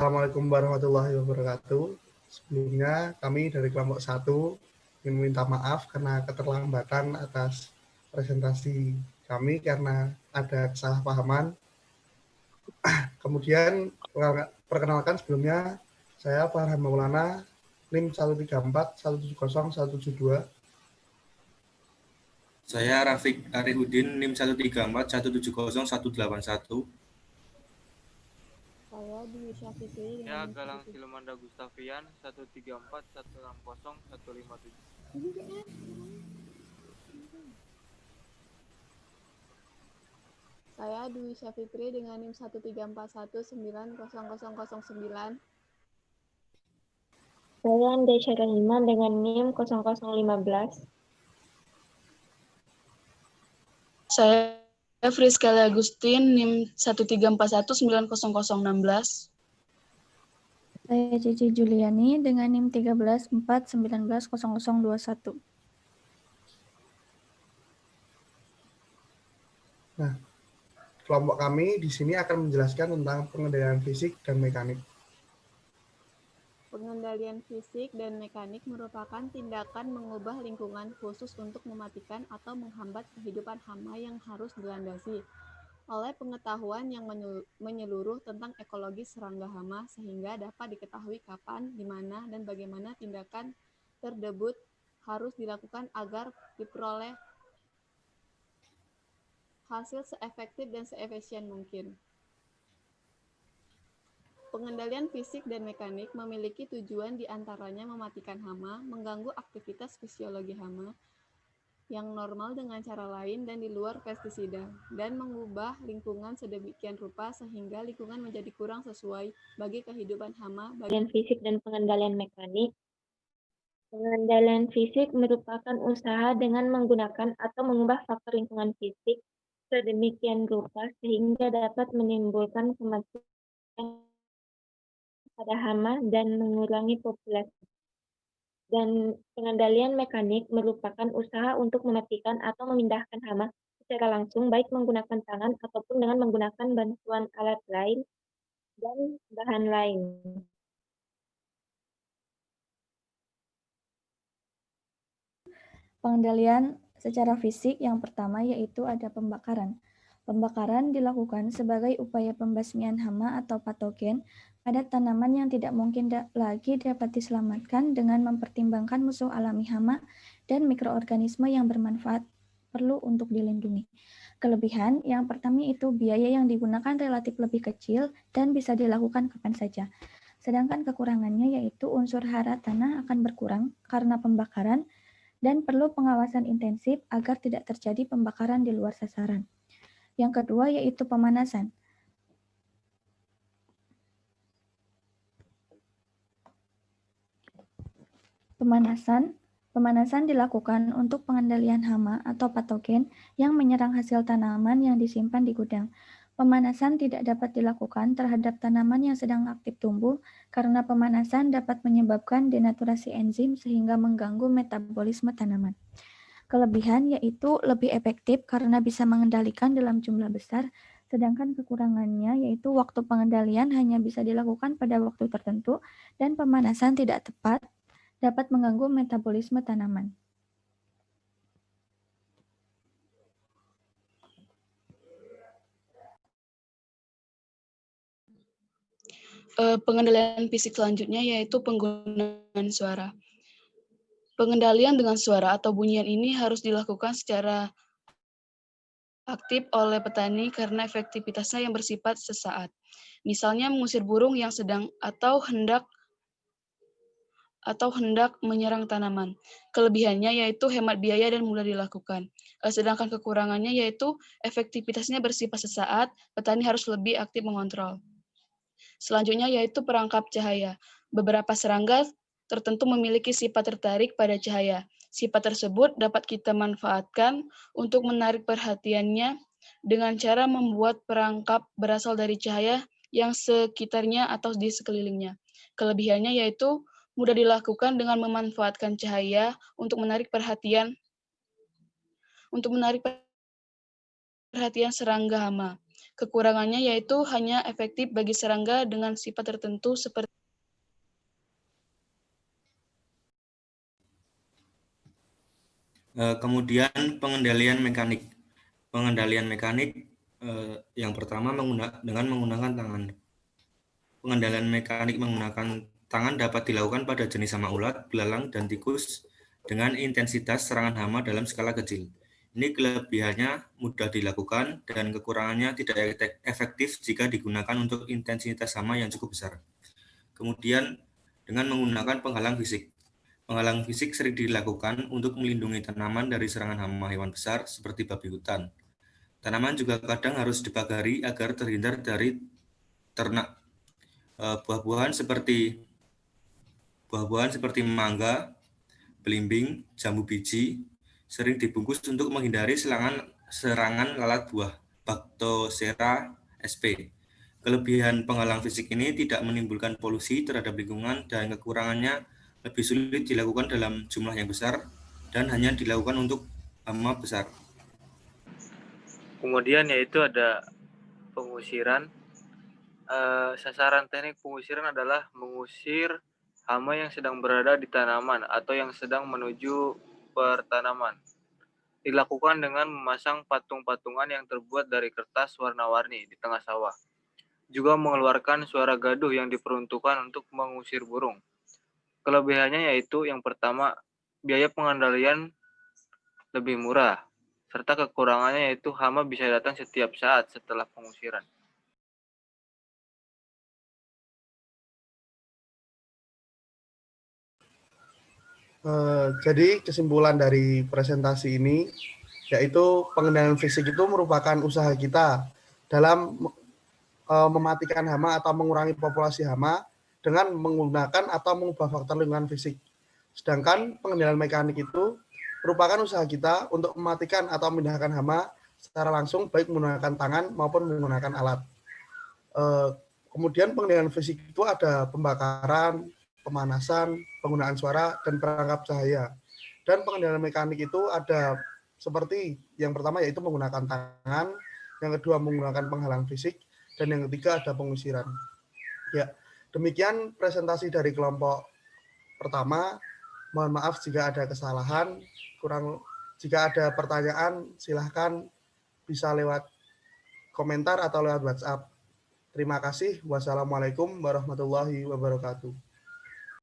Assalamualaikum warahmatullahi wabarakatuh. Sebelumnya kami dari kelompok 1 ingin meminta maaf karena keterlambatan atas presentasi kami karena ada kesalahpahaman. Kemudian perkenalkan sebelumnya, saya Farhan Maulana, NIM 134 170 172. Saya Rafiq Arifudin, NIM 134 170 181. Saya Dwi Syafiqi Ya, dengan Galang Silmanda Gustavian 134 160 157. Saya Dwi Syafiqi dengan NIM 134190009. Saya Andesya Rahima dengan NIM 0015. Saya Friska Agustin, NIM 134190016. Saya Cici Juliani dengan NIM 1349190021. Nah, kelompok kami di sini akan menjelaskan tentang pengendalian fisik dan mekanik. Pengendalian fisik dan mekanik merupakan tindakan mengubah lingkungan khusus untuk mematikan atau menghambat kehidupan hama yang harus dilandasi oleh pengetahuan yang menyeluruh tentang ekologi serangga hama sehingga dapat diketahui kapan, di mana, dan bagaimana tindakan tersebut harus dilakukan agar diperoleh hasil seefektif dan seefisien mungkin. Pengendalian fisik dan mekanik memiliki tujuan diantaranya mematikan hama, mengganggu aktivitas fisiologi hama yang normal dengan cara lain dan di luar pestisida, dan mengubah lingkungan sedemikian rupa sehingga lingkungan menjadi kurang sesuai bagi kehidupan hama. Pengendalian fisik dan pengendalian mekanik. Pengendalian fisik merupakan usaha dengan menggunakan atau mengubah faktor lingkungan fisik sedemikian rupa sehingga dapat menimbulkan kematian pada hama dan mengurangi populasi. Dan pengendalian mekanik merupakan usaha untuk mematikan atau memindahkan hama secara langsung, baik menggunakan tangan ataupun dengan menggunakan bantuan alat lain dan bahan lain. Pengendalian secara fisik yang pertama yaitu ada pembakaran. Pembakaran dilakukan sebagai upaya pembasmian hama atau patogen pada tanaman yang tidak mungkin lagi dapat diselamatkan dengan mempertimbangkan musuh alami hama dan mikroorganisme yang bermanfaat perlu untuk dilindungi. Kelebihan yang pertama itu biaya yang digunakan relatif lebih kecil dan bisa dilakukan kapan saja. Sedangkan kekurangannya yaitu unsur hara tanah akan berkurang karena pembakaran dan perlu pengawasan intensif agar tidak terjadi pembakaran di luar sasaran. Yang kedua yaitu pemanasan. Pemanasan dilakukan untuk pengendalian hama atau patogen yang menyerang hasil tanaman yang disimpan di gudang. Pemanasan tidak dapat dilakukan terhadap tanaman yang sedang aktif tumbuh karena pemanasan dapat menyebabkan denaturasi enzim sehingga mengganggu metabolisme tanaman. Kelebihan yaitu lebih efektif karena bisa mengendalikan dalam jumlah besar, sedangkan kekurangannya yaitu waktu pengendalian hanya bisa dilakukan pada waktu tertentu dan pemanasan tidak tepat dapat mengganggu metabolisme tanaman. Pengendalian fisik selanjutnya yaitu penggunaan suara. Pengendalian dengan suara atau bunyian ini harus dilakukan secara aktif oleh petani karena efektivitasnya yang bersifat sesaat. Misalnya mengusir burung yang sedang atau hendak menyerang tanaman. Kelebihannya yaitu hemat biaya dan mudah dilakukan. Sedangkan kekurangannya yaitu efektivitasnya bersifat sesaat, petani harus lebih aktif mengontrol. Selanjutnya yaitu perangkap cahaya. Beberapa serangga tertentu memiliki sifat tertarik pada cahaya. Sifat tersebut dapat kita manfaatkan untuk menarik perhatiannya dengan cara membuat perangkap berasal dari cahaya yang sekitarnya atau di sekelilingnya. Kelebihannya yaitu mudah dilakukan dengan memanfaatkan cahaya untuk menarik perhatian serangga hama. Kekurangannya yaitu hanya efektif bagi serangga dengan sifat tertentu seperti kemudian pengendalian mekanik. Pengendalian mekanik yang pertama dengan menggunakan tangan. Pengendalian mekanik menggunakan tangan dapat dilakukan pada jenis hama ulat, belalang, dan tikus dengan intensitas serangan hama dalam skala kecil. Ini kelebihannya mudah dilakukan dan kekurangannya tidak efektif jika digunakan untuk intensitas hama yang cukup besar. Kemudian dengan menggunakan penghalang fisik. Penghalang fisik sering dilakukan untuk melindungi tanaman dari serangan hama hewan besar seperti babi hutan. Tanaman juga kadang harus dibagari agar terhindar dari ternak. Buah-buahan seperti mangga, belimbing, jambu biji sering dibungkus untuk menghindari serangan lalat buah Bactocera sp. Kelebihan penghalang fisik ini tidak menimbulkan polusi terhadap lingkungan dan kekurangannya lebih sulit dilakukan dalam jumlah yang besar dan hanya dilakukan untuk hama besar. Kemudian yaitu ada pengusiran. Sasaran teknik pengusiran adalah mengusir hama yang sedang berada di tanaman atau yang sedang menuju pertanaman. Dilakukan dengan memasang patung-patungan yang terbuat dari kertas warna-warni di tengah sawah. Juga mengeluarkan suara gaduh yang diperuntukkan untuk mengusir burung. Kelebihannya yaitu yang pertama, biaya pengendalian lebih murah, serta kekurangannya yaitu hama bisa datang setiap saat setelah pengusiran. Jadi kesimpulan dari presentasi ini yaitu pengendalian fisik itu merupakan usaha kita dalam mematikan hama atau mengurangi populasi hama dengan menggunakan atau mengubah faktor lingkungan fisik. Sedangkan pengendalian mekanik itu merupakan usaha kita untuk mematikan atau memindahkan hama secara langsung baik menggunakan tangan maupun menggunakan alat. Kemudian pengendalian fisik itu ada pembakaran, pemanasan, penggunaan suara, dan perangkap cahaya. Dan pengendalian mekanik itu ada seperti yang pertama yaitu menggunakan tangan, yang kedua menggunakan penghalang fisik, dan yang ketiga ada pengusiran. Ya, demikian presentasi dari kelompok pertama. Mohon maaf jika ada kesalahan, jika ada pertanyaan silahkan bisa lewat komentar atau lewat WhatsApp. Terima kasih. Wassalamualaikum warahmatullahi wabarakatuh.